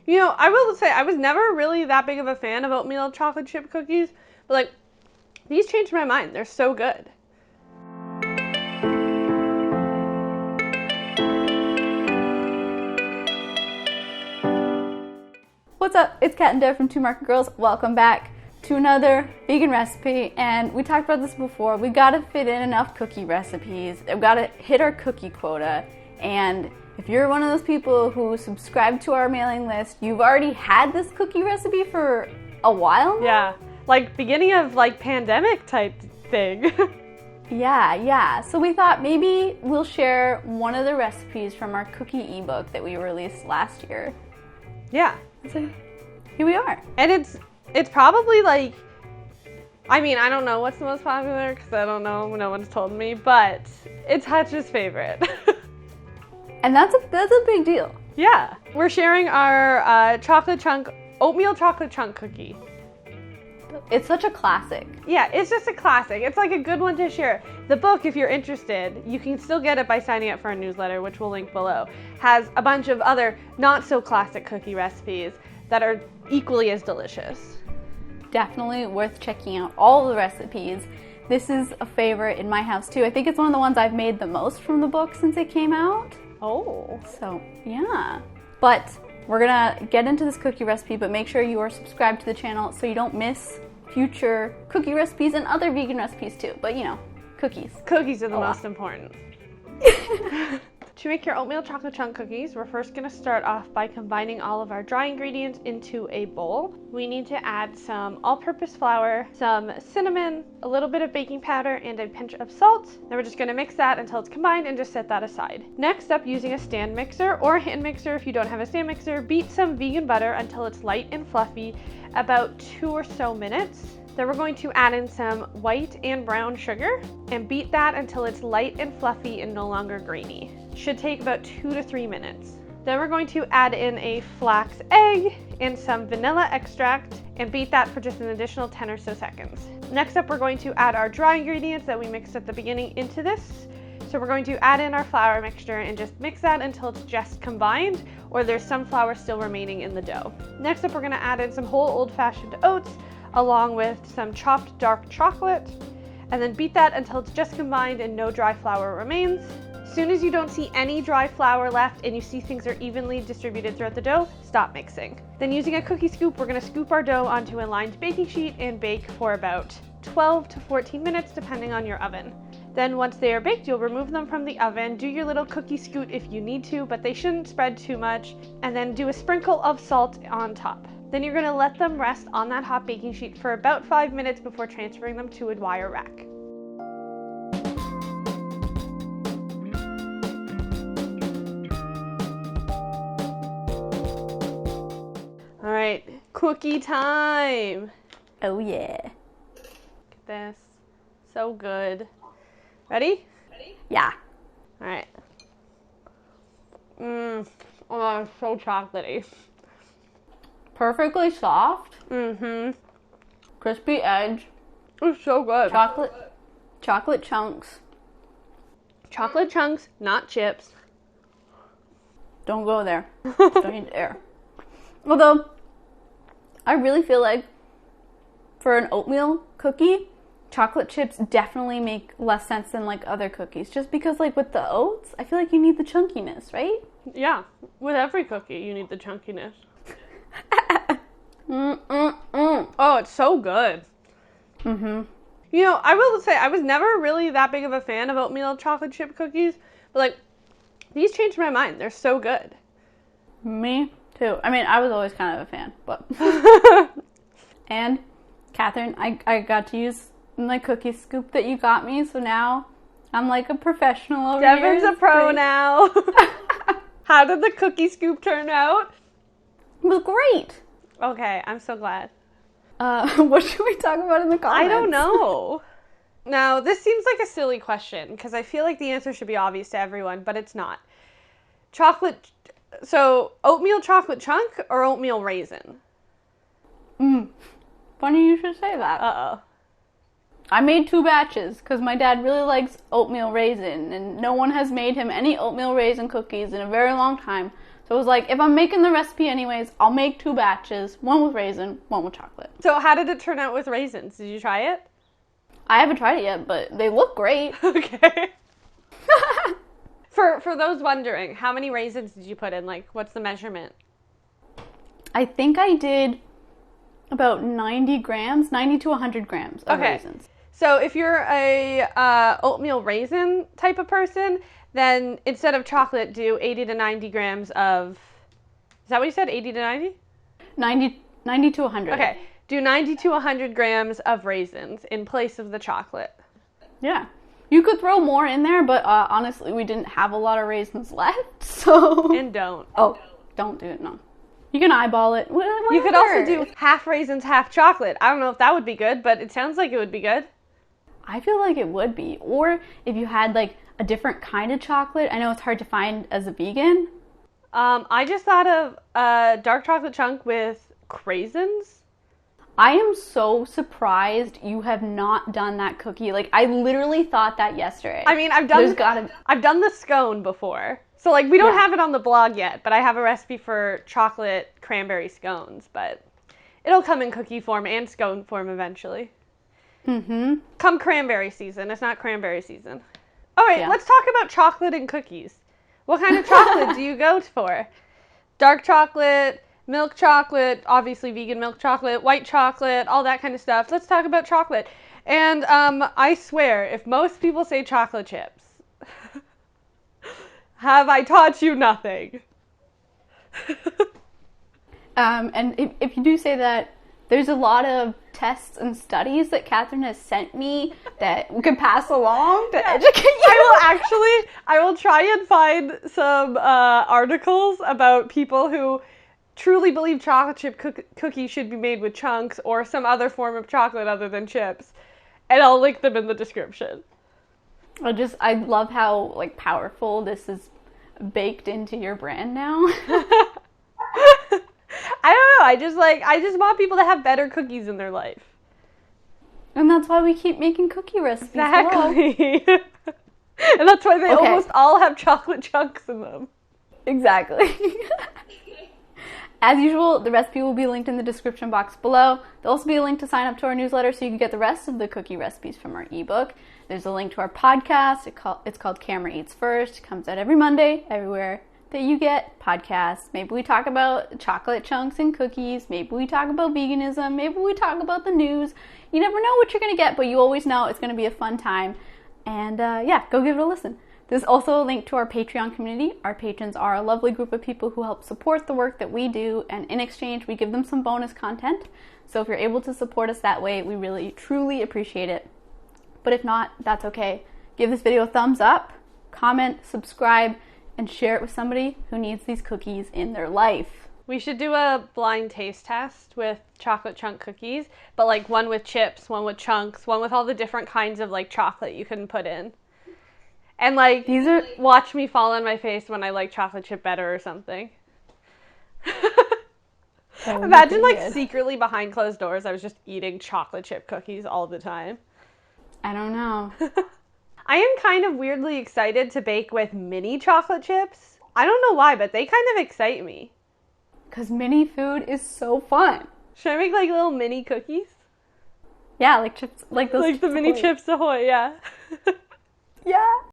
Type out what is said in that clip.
You know, I will say I was never really that big of a fan of oatmeal chocolate chip cookies, but like these changed my mind. They're so good. What's up? It's Kat and Dev from Two Market Girls. Welcome back to another vegan recipe. And we talked about this before. We gotta fit in enough cookie recipes. We've gotta hit our cookie quota. And if you're one of those people who subscribe to our mailing list, you've already had this cookie recipe for a while now? Yeah, like beginning of like pandemic type thing. Yeah. So we thought maybe we'll share one of the recipes from our cookie ebook that we released last year. Yeah. So here we are. And it's probably like, I mean, I don't know what's the most popular because I don't know, no one's told me, but it's Hutch's favorite. And that's a big deal. Yeah. We're sharing our oatmeal chocolate chunk cookie. It's such a classic. Yeah, it's just a classic. It's like a good one to share. The book, if you're interested, you can still get it by signing up for our newsletter, which we'll link below, has a bunch of other not so classic cookie recipes that are equally as delicious. Definitely worth checking out all the recipes. This is a favorite in my house too. I think it's one of the ones I've made the most from the book since it came out. Oh. So yeah. But we're gonna get into this cookie recipe, but make sure you are subscribed to the channel so you don't miss future cookie recipes and other vegan recipes too. But you know, cookies. Cookies are the most important. To make your oatmeal chocolate chunk cookies, we're first going to start off by combining all of our dry ingredients into a bowl. We need to add some all-purpose flour, some cinnamon, a little bit of baking powder, and a pinch of salt. Then we're just going to mix that until it's combined and just set that aside. Next up, using a stand mixer or a hand mixer if you don't have a stand mixer, beat some vegan butter until it's light and fluffy, about 2 or so minutes. Then we're going to add in some white and brown sugar and beat that until it's light and fluffy and no longer grainy. Should take about 2 to 3 minutes. Then we're going to add in a flax egg and some vanilla extract and beat that for just an additional 10 or so seconds. Next up, we're going to add our dry ingredients that we mixed at the beginning into this. So we're going to add in our flour mixture and just mix that until it's just combined or there's some flour still remaining in the dough. Next up, we're going to add in some whole old-fashioned oats along with some chopped dark chocolate and then beat that until it's just combined and no dry flour remains. As soon as you don't see any dry flour left and you see things are evenly distributed throughout the dough, stop mixing. Then using a cookie scoop, we're going to scoop our dough onto a lined baking sheet and bake for about 12 to 14 minutes depending on your oven. Then once they are baked, you'll remove them from the oven, do your little cookie scoot if you need to, but they shouldn't spread too much, and then do a sprinkle of salt on top. Then you're going to let them rest on that hot baking sheet for about 5 minutes before transferring them to a wire rack. All right, cookie time. Oh yeah. Look at this. So good. Ready? Yeah. All right. Oh, it's so chocolatey. Perfectly soft. Mm-hmm. Crispy edge. It's so good. Chocolate chunks. Chocolate chunks, not chips. Don't go there. Don't you dare. Although, I really feel like for an oatmeal cookie, chocolate chips definitely make less sense than like other cookies. Just because like with the oats, I feel like you need the chunkiness, right? Yeah, with every cookie you need the chunkiness. Oh, it's so good. Mm-hmm. You know, I will say I was never really that big of a fan of oatmeal chocolate chip cookies, but like these changed my mind. They're so good. Me too. I mean, I was always kind of a fan, but and Catherine, I got to use my cookie scoop that you got me, so now I'm like a professional over here. Devin's a pro now. How did the cookie scoop turn out? It was great. Okay, I'm so glad. What should we talk about in the comments? I don't know. Now, this seems like a silly question because I feel like the answer should be obvious to everyone, but it's not. So oatmeal chocolate chunk or oatmeal raisin? Funny you should say that. Uh-oh. I made 2 batches because my dad really likes oatmeal raisin and no one has made him any oatmeal raisin cookies in a very long time. So it was like, if I'm making the recipe anyways, I'll make 2 batches, one with raisin, one with chocolate. So how did it turn out with raisins? Did you try it? I haven't tried it yet, but they look great. Okay. For those wondering, how many raisins did you put in? Like, what's the measurement? I think I did about 90 to 100 grams of raisins. So if you're a oatmeal raisin type of person, then instead of chocolate, do 80 to 90 grams of... Is that what you said? 80 to 90? 90 to 100. Okay. Do 90 to 100 grams of raisins in place of the chocolate. Yeah. You could throw more in there, but honestly, we didn't have a lot of raisins left, so... And don't. Oh, don't do it, no. You can eyeball it. Whatever. You could also do half raisins, half chocolate. I don't know if that would be good, but it sounds like it would be good. I feel like it would be. Or if you had, like, a different kind of chocolate. I know it's hard to find as a vegan. I just thought of a dark chocolate chunk with craisins. I am so surprised you have not done that cookie. Like, I literally thought that yesterday. I mean, I've done the scone before. So, like, we don't have it on the blog yet, but I have a recipe for chocolate cranberry scones, but it'll come in cookie form and scone form eventually. Mm-hmm. Come cranberry season. It's not cranberry season. All right, let's talk about chocolate and cookies. What kind of chocolate do you go for? Dark chocolate, milk chocolate, obviously vegan milk chocolate, white chocolate, all that kind of stuff. Let's talk about chocolate. And I swear, if most people say chocolate chips, have I taught you nothing? And if you do say that, there's a lot of tests and studies that Catherine has sent me that we could pass along to educate you. I will try and find some articles about people who truly believe chocolate chip cookies should be made with chunks or some other form of chocolate other than chips. And I'll link them in the description. I love how, like, powerful this is baked into your brand now. I don't know. I just want people to have better cookies in their life. And that's why we keep making cookie recipes. Exactly. And that's why they almost all have chocolate chunks in them. Exactly. As usual, the recipe will be linked in the description box below. There'll also be a link to sign up to our newsletter so you can get the rest of the cookie recipes from our ebook. There's a link to our podcast. It's called Camera Eats First. It comes out every Monday, everywhere that you get podcasts. Maybe we talk about chocolate chunks and cookies. Maybe we talk about veganism. Maybe we talk about the news. You never know what you're going to get, but you always know it's going to be a fun time. And go give it a listen. There's also a link to our Patreon community. Our patrons are a lovely group of people who help support the work that we do, and in exchange, we give them some bonus content. So if you're able to support us that way, we really, truly appreciate it. But if not, that's okay. Give this video a thumbs up, comment, subscribe, and share it with somebody who needs these cookies in their life. We should do a blind taste test with chocolate chunk cookies, but like one with chips, one with chunks, one with all the different kinds of like chocolate you can put in. And like, watch me fall on my face when I like chocolate chip better or something. Imagine like secretly behind closed doors, I was just eating chocolate chip cookies all the time. I don't know. I am kind of weirdly excited to bake with mini chocolate chips. I don't know why, but they kind of excite me. Because mini food is so fun. Should I make like little mini cookies? Yeah, like chips, like those. Like the mini Chips Ahoy, yeah. Yeah.